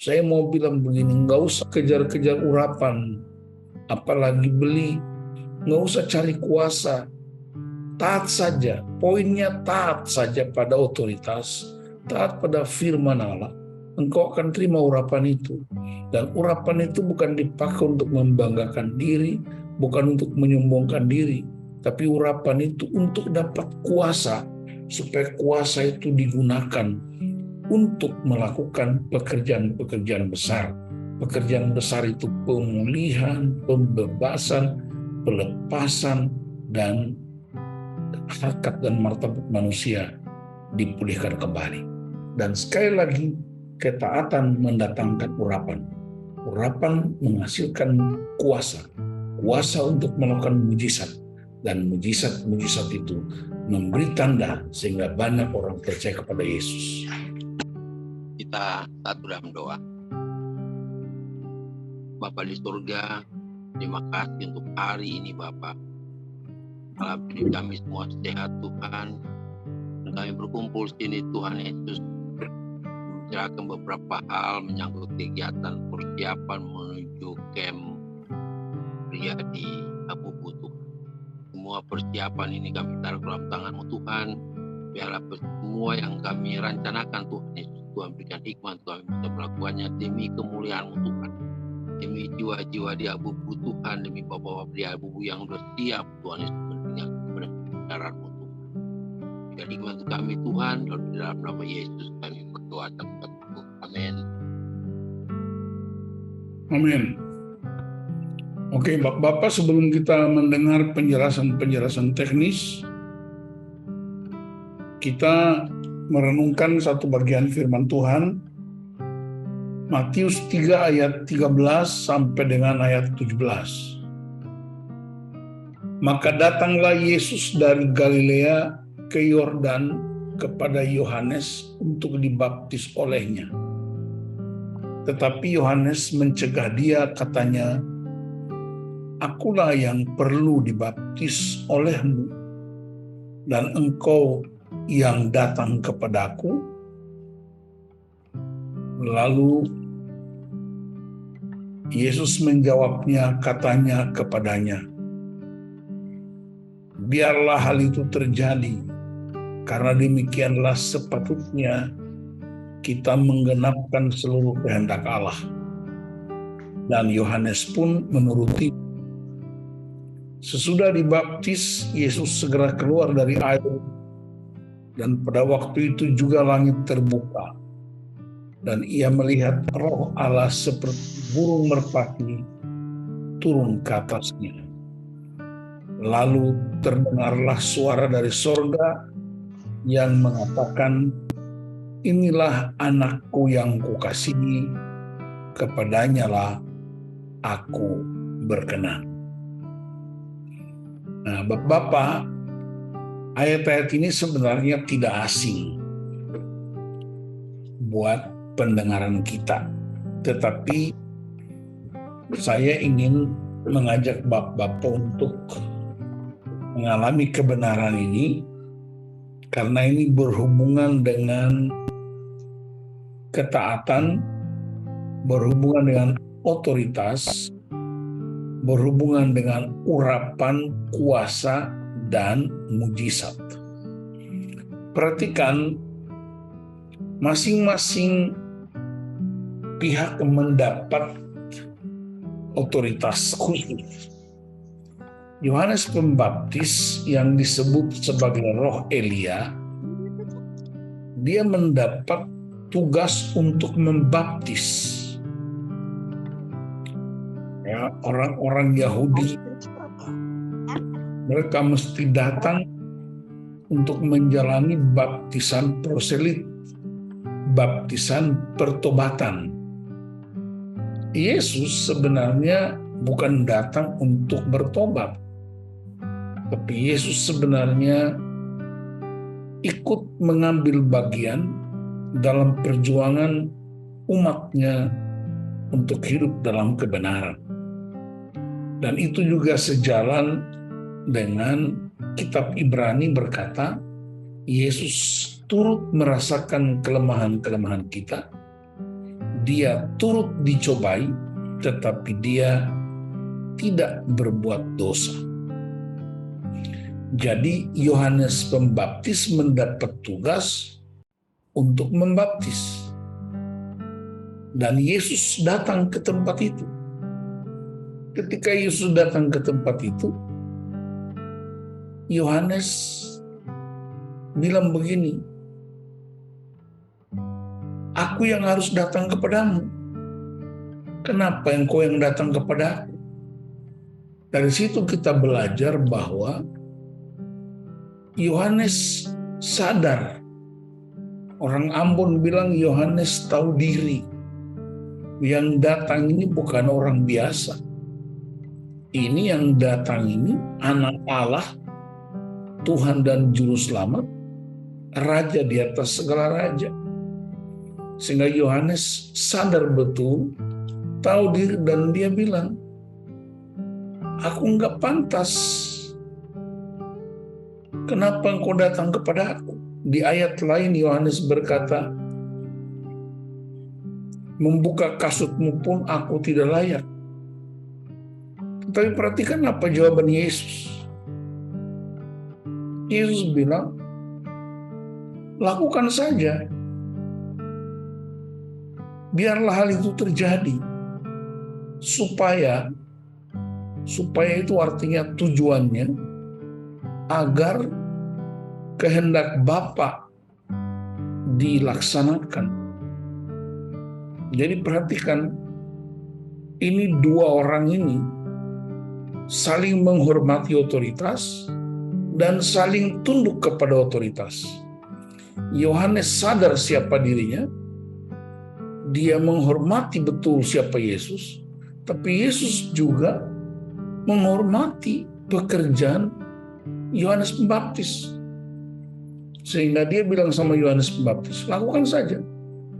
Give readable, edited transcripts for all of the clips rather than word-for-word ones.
Saya mau bilang begini, nggak usah kejar-kejar urapan, apalagi beli, nggak usah cari kuasa, taat saja. Poinnya taat saja pada otoritas, taat pada firman Allah. Engkau akan terima urapan itu. Dan urapan itu bukan dipakai untuk membanggakan diri, bukan untuk menyombongkan diri, tapi urapan itu untuk dapat kuasa, supaya kuasa itu digunakan untuk melakukan pekerjaan-pekerjaan besar. Pekerjaan besar itu pemulihan, pembebasan, pelepasan, dan harkat dan martabat manusia dipulihkan kembali. Dan sekali lagi, ketaatan mendatangkan urapan. Urapan menghasilkan kuasa. Kuasa untuk melakukan mujizat. Dan mujizat-mujizat itu memberi tanda sehingga banyak orang percaya kepada Yesus. Kita satu dalam doa. Bapa di surga, terima kasih untuk hari ini Bapa. Alhamdulillah kami semua sehat Tuhan. Dan kami berkumpul sini Tuhan Yesus, membicarakan beberapa hal menyangkut kegiatan persiapan menuju camp pria di Abu-Abu Tuhan. Semua persiapan ini kami taruh dalam tangan-Mu Tuhan. Biarlah semua yang kami rencanakan Tuhan Yesus, Tuhan berikan hikmat, Tuhan bisa melakukannya demi kemuliaan-Mu Tuhan, demi jiwa-jiwa di Abu-Abu Tuhan, demi bapak-bapak di Abu-Abu yang sudah siap Tuhan Yesus mendengar kebenaran-Mu Tuhan. Berikan hikmat untuk kami Tuhan, lalu di dalam nama Yesus kami berdoa dan berdoa. Amin. Amin. Oke, Bapak, sebelum kita mendengar penjelasan teknis, kita merenungkan satu bagian firman Tuhan, Matius 3 ayat 13 sampai dengan ayat 17. Maka datanglah Yesus dari Galilea ke Yordan kepada Yohanes untuk dibaptis olehnya. Tetapi Yohanes mencegah dia, katanya, "Akulah yang perlu dibaptis olehmu, dan engkau yang datang kepadaku." Lalu Yesus menjawabnya, katanya kepadanya, "Biarlah hal itu terjadi, karena demikianlah sepatutnya kita menggenapkan seluruh kehendak Allah." Dan Yohanes pun menuruti. Sesudah dibaptis, Yesus segera keluar dari air, dan pada waktu itu juga langit terbuka, dan ia melihat Roh Allah seperti burung merpati turun ke atasnya. Lalu terdengarlah suara dari sorga yang mengatakan, "Inilah anakku yang kukasihi, kepadanya lah aku berkenan." Nah, Bapak, ayat-ayat ini sebenarnya tidak asing buat pendengaran kita. Tetapi saya ingin mengajak Bapak untuk mengalami kebenaran ini, karena ini berhubungan dengan ketaatan, berhubungan dengan otoritas, berhubungan dengan urapan, kuasa, dan mujizat. Perhatikan, masing-masing pihak mendapat otoritas khusus. Yohanes Pembaptis yang disebut sebagai roh Elia, dia mendapat tugas untuk membaptis. Ya, orang-orang Yahudi, mereka mesti datang untuk menjalani baptisan proselit, baptisan pertobatan. Yesus sebenarnya bukan datang untuk bertobat, tapi Yesus sebenarnya ikut mengambil bagian dalam perjuangan umatnya untuk hidup dalam kebenaran. Dan itu juga sejalan dengan kitab Ibrani berkata, Yesus turut merasakan kelemahan-kelemahan kita dia turut dicobai, tetapi dia tidak berbuat dosa. Jadi Yohanes Pembaptis mendapat tugas untuk membaptis. Dan Yesus datang ke tempat itu. Ketika Yesus datang ke tempat itu, Yohanes bilang begini, "Aku yang harus datang kepadamu. Kenapa engkau yang datang kepada aku?" Dari situ kita belajar bahwa Yohanes sadar. Orang Ambon bilang Yohanes tahu diri. Yang datang ini bukan orang biasa. Ini yang datang ini anak Allah, Tuhan dan Juru Selamat, Raja di atas segala raja. Sehingga Yohanes sadar betul, tahu diri, dan dia bilang, "Aku enggak pantas. Kenapa engkau datang kepada aku?" Di ayat lain Yohanes berkata, "Membuka kasutmu pun aku tidak layak." Tapi perhatikan apa jawaban Yesus. Yesus bilang, "Lakukan saja. Biarlah hal itu terjadi." Supaya itu artinya tujuannya agar kehendak Bapa dilaksanakan. Jadi perhatikan, ini dua orang ini saling menghormati otoritas dan saling tunduk kepada otoritas. Yohanes sadar siapa dirinya, dia menghormati betul siapa Yesus, tapi Yesus juga menghormati pekerjaan Yohanes Pembaptis. Sehingga dia bilang sama Yohanes Pembaptis, "Lakukan saja,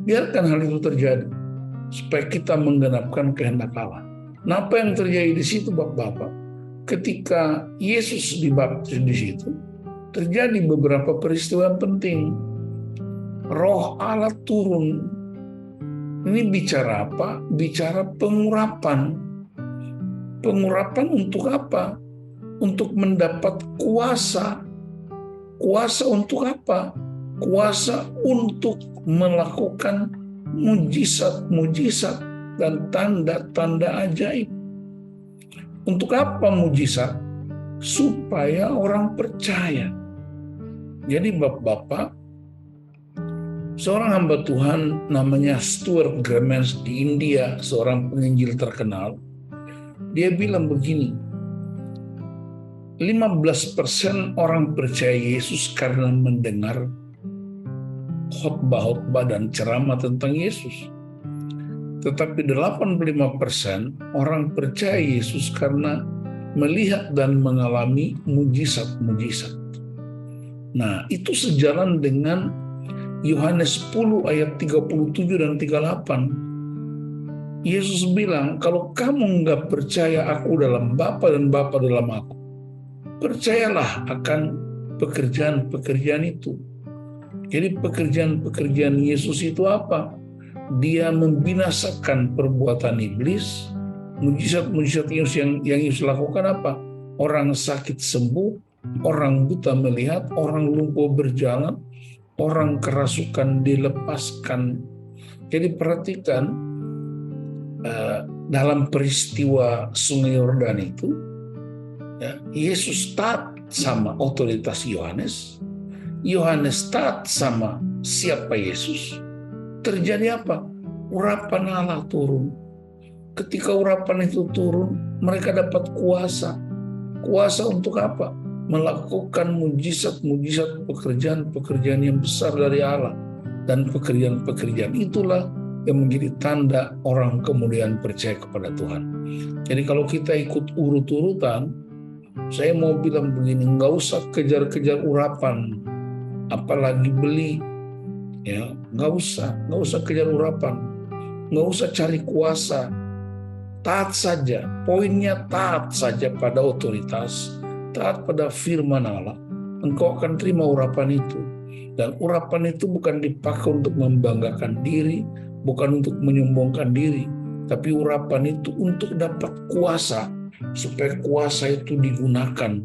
biarkan hal itu terjadi, supaya kita menggenapkan kehendak Allah." Nah, apa yang terjadi di situ, Bapak-bapak? Ketika Yesus dibaptis di situ, terjadi beberapa peristiwa penting. Roh Allah turun. Ini bicara apa? Bicara pengurapan. Pengurapan untuk apa? Untuk mendapat kuasa. Kuasa untuk apa? Kuasa untuk melakukan mujizat-mujizat dan tanda-tanda ajaib. Untuk apa mujizat? Supaya orang percaya. Jadi Bapak-bapak, seorang hamba Tuhan namanya Stuart Gremens di India, seorang penginjil terkenal, dia bilang begini, 15% orang percaya Yesus karena mendengar khotbah-khotbah dan ceramah tentang Yesus. Tetapi 85% orang percaya Yesus karena melihat dan mengalami mujizat-mujizat. Nah, itu sejalan dengan Yohanes 10 ayat 37 dan 38. Yesus bilang, "Kalau kamu nggak percaya aku dalam Bapa dan Bapa dalam aku, percayalah akan pekerjaan-pekerjaan itu." Jadi pekerjaan-pekerjaan Yesus itu apa? Dia membinasakan perbuatan iblis. Mujizat-mujizat yang Yesus lakukan apa? Orang sakit sembuh, orang buta melihat, orang lumpuh berjalan, orang kerasukan dilepaskan. Jadi perhatikan, dalam peristiwa Sungai Yordan itu, Yesus taat sama otoritas Yohanes. Yohanes taat sama siapa Yesus. Terjadi apa? Urapan Allah turun. Ketika urapan itu turun, mereka dapat kuasa. Kuasa untuk apa? Melakukan mujizat-mujizat, pekerjaan-pekerjaan yang besar dari Allah. Dan pekerjaan-pekerjaan itulah yang menjadi tanda orang kemudian percaya kepada Tuhan. Jadi kalau kita ikut urut-urutan, saya mau bilang begini, nggak usah kejar-kejar urapan, apalagi beli. Ya, nggak usah kejar urapan, nggak usah cari kuasa, taat saja. Poinnya taat saja pada otoritas, taat pada firman Allah. Engkau akan terima urapan itu, dan urapan itu bukan dipakai untuk membanggakan diri, bukan untuk menyombongkan diri, tapi urapan itu untuk dapat kuasa, supaya kuasa itu digunakan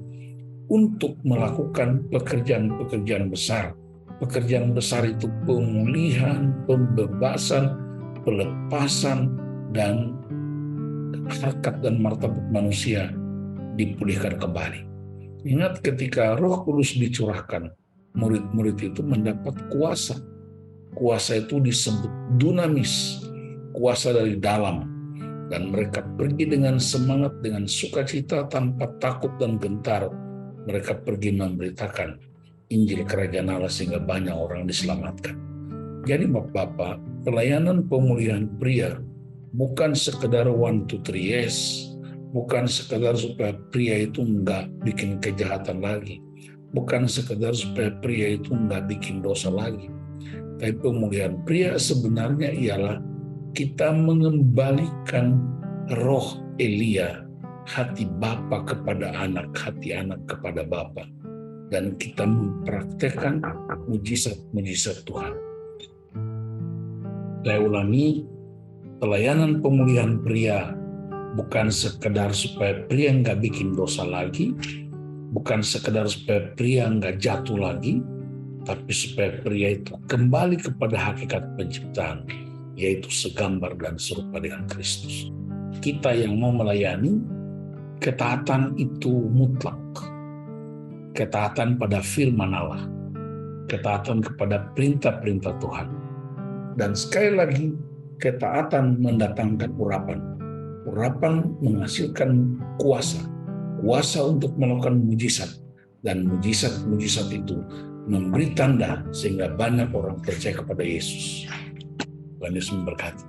untuk melakukan pekerjaan-pekerjaan besar. Pekerjaan besar itu pemulihan, pembebasan, pelepasan, dan harkat dan martabat manusia dipulihkan kembali. Ingat ketika Roh Kudus dicurahkan, murid-murid itu mendapat kuasa. Kuasa itu disebut dunamis, kuasa dari dalam. Dan mereka pergi dengan semangat, dengan sukacita, tanpa takut dan gentar. Mereka pergi memberitakan Injil Kerajaan Allah sehingga banyak orang diselamatkan. Jadi Bapak-Bapak, pelayanan pemulihan pria bukan sekedar 1, 2, 3 yes, bukan sekedar supaya pria itu enggak bikin kejahatan lagi, bukan sekedar supaya pria itu enggak bikin dosa lagi. Tapi pemulihan pria sebenarnya ialah kita mengembalikan roh Elia, hati bapa kepada anak, hati anak kepada bapa, dan kita mempraktekkan mujizat-mujizat Tuhan. Saya ulangi, pelayanan pemulihan pria bukan sekedar supaya pria nggak bikin dosa lagi, bukan sekedar supaya pria nggak jatuh lagi, tapi supaya pria itu kembali kepada hakikat penciptaan, yaitu segambar dan serupa dengan Kristus. Kita yang mau melayani, ketaatan itu mutlak. Ketaatan pada firman Allah, ketaatan kepada perintah-perintah Tuhan. Dan sekali lagi, ketaatan mendatangkan urapan. Urapan menghasilkan kuasa. Kuasa untuk melakukan mujizat. Dan mujizat-mujizat itu memberi tanda sehingga banyak orang percaya kepada Yesus. Tuhan Yesus memberkati.